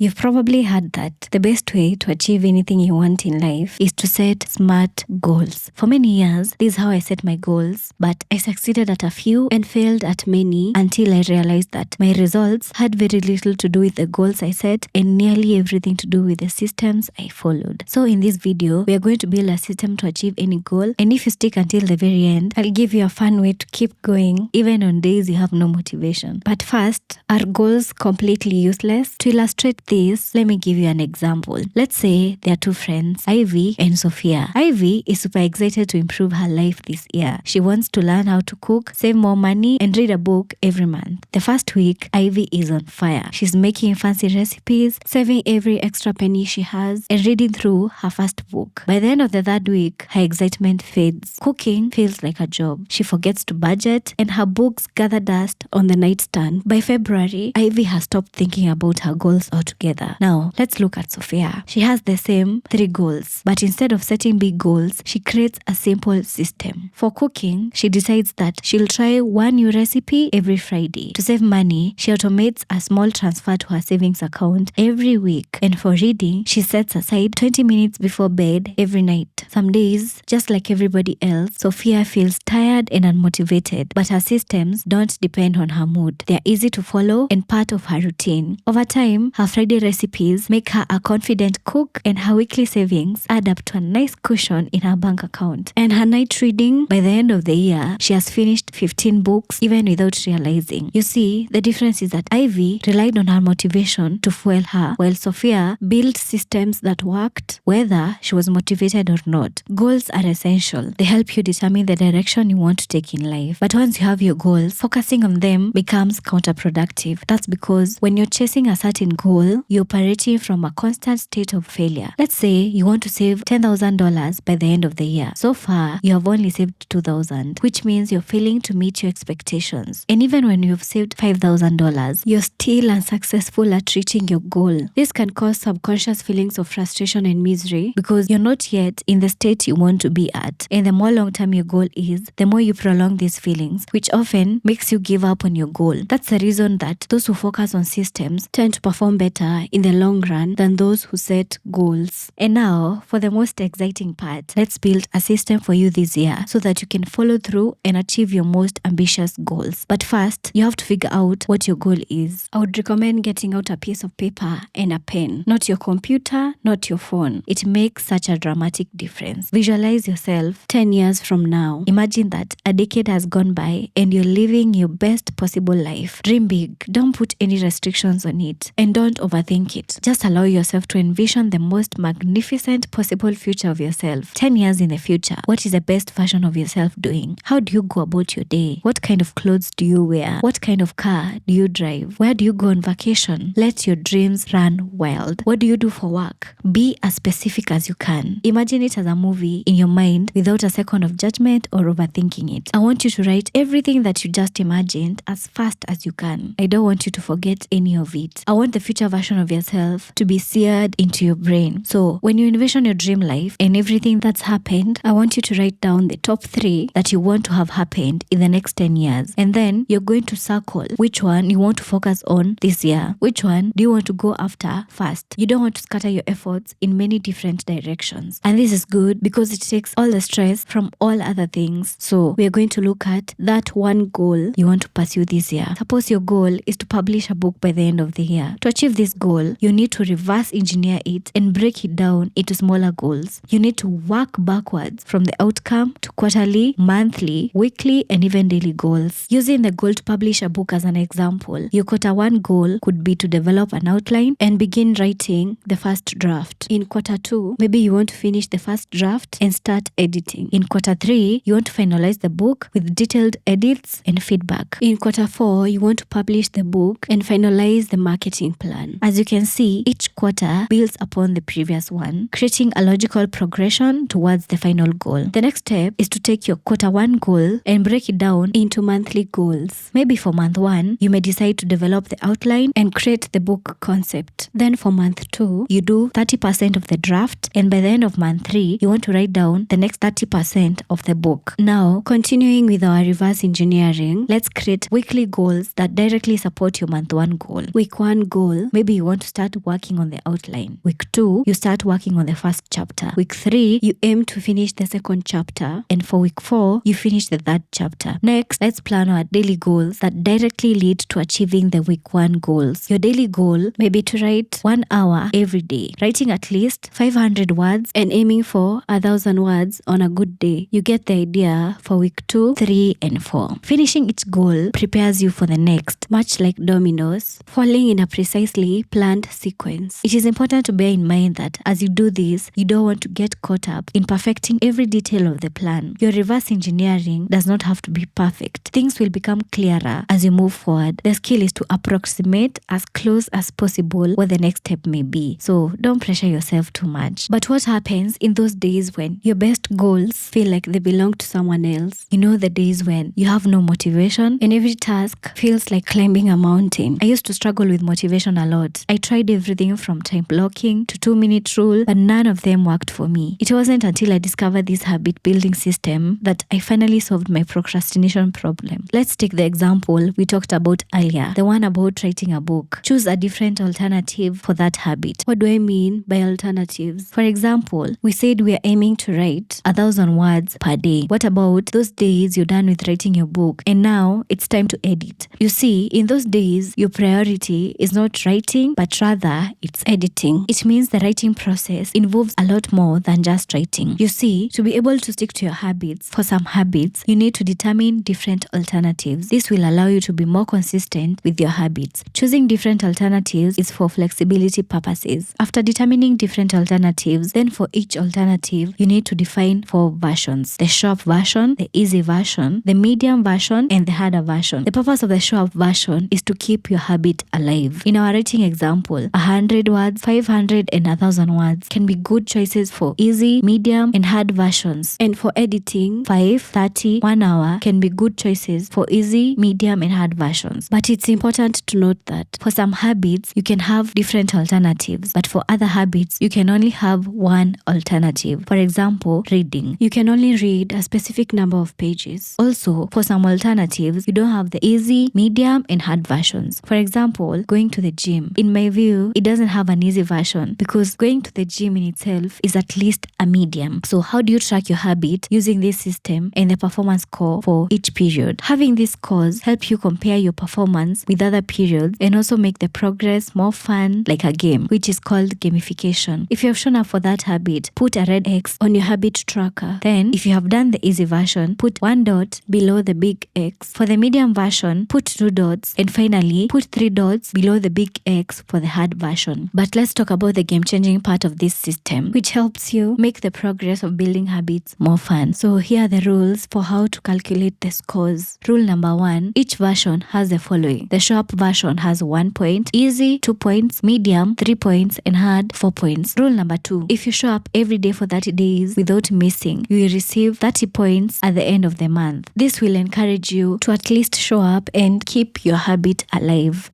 You've probably heard that the best way to achieve anything you want in life is to set smart goals. For many years, this is how I set my goals, but I succeeded at a few and failed at many until I realized that my results had very little to do with the goals I set and nearly everything to do with the systems I followed. So in this video, we are going to build a system to achieve any goal, and if you stick until the very end, I'll give you a fun way to keep going even on days you have no motivation. But first, are goals completely useless? To illustrate this, let me give you an example. Let's say there are two friends, Ivy and Sophia. Ivy is super excited to improve her life this year. She wants to learn how to cook, save more money, and read a book every month. The first week, Ivy is on fire. She's making fancy recipes, saving every extra penny she has, and reading through her first book. By the end of the third week, her excitement fades. Cooking feels like a job. She forgets to budget, and her books gather dust on the nightstand. By February, Ivy has stopped thinking about her goals altogether. Now, let's look at Sophia. She has the same 3 goals, but instead of setting big goals, she creates a simple system. For cooking, she decides that she'll try one new recipe every Friday. To save money, she automates a small transfer to her savings account every week. And for reading, she sets aside 20 minutes before bed every night. Some days, just like everybody else, Sophia feels tired and unmotivated, but her systems don't depend on her mood. They're easy to follow and part of her routine. Over time, her Friday recipes make her a confident cook, and her weekly savings add up to a nice cushion in her bank account. And her night reading, by the end of the year, she has finished 15 books even without realizing. You see, the difference is that Ivy relied on her motivation to fuel her, while Sophia built systems that worked whether she was motivated or not. Goals are essential. They help you determine the direction you want to take in life. But once you have your goals, focusing on them becomes counterproductive. That's because when you're chasing a certain goal, you're operating from a constant state of failure. Let's say you want to save $10,000 by the end of the year. So far, you have only saved $2,000, which means you're failing to meet your expectations. And even when you've saved $5,000, you're still unsuccessful at reaching your goal. This can cause subconscious feelings of frustration and misery because you're not yet in the state you want to be at. And the more long-term your goal is, the more you prolong these feelings, which often makes you give up on your goal. That's the reason that those who focus on systems tend to perform better in the long run than those who set goals. And now, for the most exciting part, let's build a system for you this year so that you can follow through and achieve your most ambitious goals. But first, you have to figure out what your goal is. I would recommend getting out a piece of paper and a pen, not your computer, not your phone. It makes such a dramatic difference. Visualize yourself 10 years from now. Imagine that a decade has gone by and you're living your best possible life. Dream big. Don't put any restrictions on it, and don't overthink it. Just allow yourself to envision the most magnificent possible future of yourself. 10 years in the future, what is the best version of yourself doing? How do you go about your day? What kind of clothes do you wear? What kind of car do you drive? Where do you go on vacation? Let your dreams run wild. What do you do for work? Be as specific as you can. Imagine it as a movie in your mind without a second of judgment or overthinking it. I want you to write everything that you just imagined as fast as you can. I don't want you to forget any of it. I want the future version of yourself to be seared into your brain. So when you envision your dream life and everything that's happened, I want you to write down the top 3 that you want to have happened in the next 10 years. And then you're going to circle which one you want to focus on this year. Which one do you want to go after first? You don't want to scatter your efforts in many different directions. And this is good because it takes all the stress from all other things. So we are going to look at that one goal you want to pursue this year. Suppose your goal is to publish a book by the end of the year. To achieve this goal, you need to reverse engineer it and break it down into smaller goals. You need to work backwards from the outcome to quarterly, monthly, weekly, and even daily goals. Using the goal to publish a book as an example, your quarter 1 goal could be to develop an outline and begin writing the first draft. In quarter 2, maybe you want to finish the first draft and start editing. In quarter 3, you want to finalize the book with detailed edits and feedback. In quarter 4, you want to publish the book and finalize the marketing plan. As you can see, each quarter builds upon the previous one, creating a logical progression towards the final goal. The next step is to take your quarter 1 goal and break it down into monthly goals. Maybe for month 1, you may decide to develop the outline and create the book concept. Then for month 2, you do 30% of the draft, and by the end of month 3, you want to write down the next 30% of the book. Now, continuing with our reverse engineering, let's create weekly goals that directly support your month 1 goal. Week 1 goal, maybe Maybe you want to start working on the outline. Week 2, you start working on the first chapter. Week 3, you aim to finish the second chapter. And for week 4, you finish the third chapter. Next, let's plan our daily goals that directly lead to achieving the week 1 goals. Your daily goal may be to write 1 hour every day, writing at least 500 words and aiming for 1,000 words on a good day. You get the idea for week 2, 3, and 4. Finishing each goal prepares you for the next, much like dominoes, falling in a precisely planned sequence. It is important to bear in mind that as you do this, you don't want to get caught up in perfecting every detail of the plan. Your reverse engineering does not have to be perfect. Things will become clearer as you move forward. The skill is to approximate as close as possible what the next step may be. So don't pressure yourself too much. But what happens in those days when your best goals feel like they belong to someone else? You know, the days when you have no motivation and every task feels like climbing a mountain. I used to struggle with motivation a lot. I tried everything from time blocking to 2-minute rule, but none of them worked for me. It wasn't until I discovered this habit building system that I finally solved my procrastination problem. Let's take the example we talked about earlier, the one about writing a book. Choose a different alternative for that habit. What do I mean by alternatives? For example, we said we are aiming to write 1,000 words per day. What about those days you're done with writing your book and now it's time to edit? You see, in those days, your priority is not writing, but rather it's editing. It means the writing process involves a lot more than just writing. You see, to be able to stick to your habits, for some habits, you need to determine different alternatives. This will allow you to be more consistent with your habits. Choosing different alternatives is for flexibility purposes. After determining different alternatives, then for each alternative, you need to define 4 versions: the show-up version, the easy version, the medium version, and the harder version. The purpose of the show-up version is to keep your habit alive. In our writing example, 100 words, 500, and 1,000 words can be good choices for easy, medium, and hard versions. And for editing, 5, 30, 1 hour can be good choices for easy, medium, and hard versions. But it's important to note that for some habits, you can have different alternatives, but for other habits, you can only have one alternative. For example, reading. You can only read a specific number of pages. Also, for some alternatives, you don't have the easy, medium, and hard versions. For example, going to the gym. In my view, it doesn't have an easy version because going to the gym in itself is at least a medium. So how do you track your habit using this system and the performance score for each period? Having these scores help you compare your performance with other periods and also make the progress more fun, like a game, which is called gamification. If you have shown up for that habit, put a red X on your habit tracker. Then, if you have done the easy version, put 1 dot below the big X. For the medium version, put 2 dots. And finally, put 3 dots below the big X for the hard version. But let's talk about the game-changing part of this system, which helps you make the progress of building habits more fun. So here are the rules for how to calculate the scores. Rule number 1, each version has the following. The show-up version has 1 point, easy 2 points, medium 3 points, and hard 4 points. Rule number 2, if you show up every day for 30 days without missing, you will receive 30 points at the end of the month. This will encourage you to at least show up and keep your habit alive.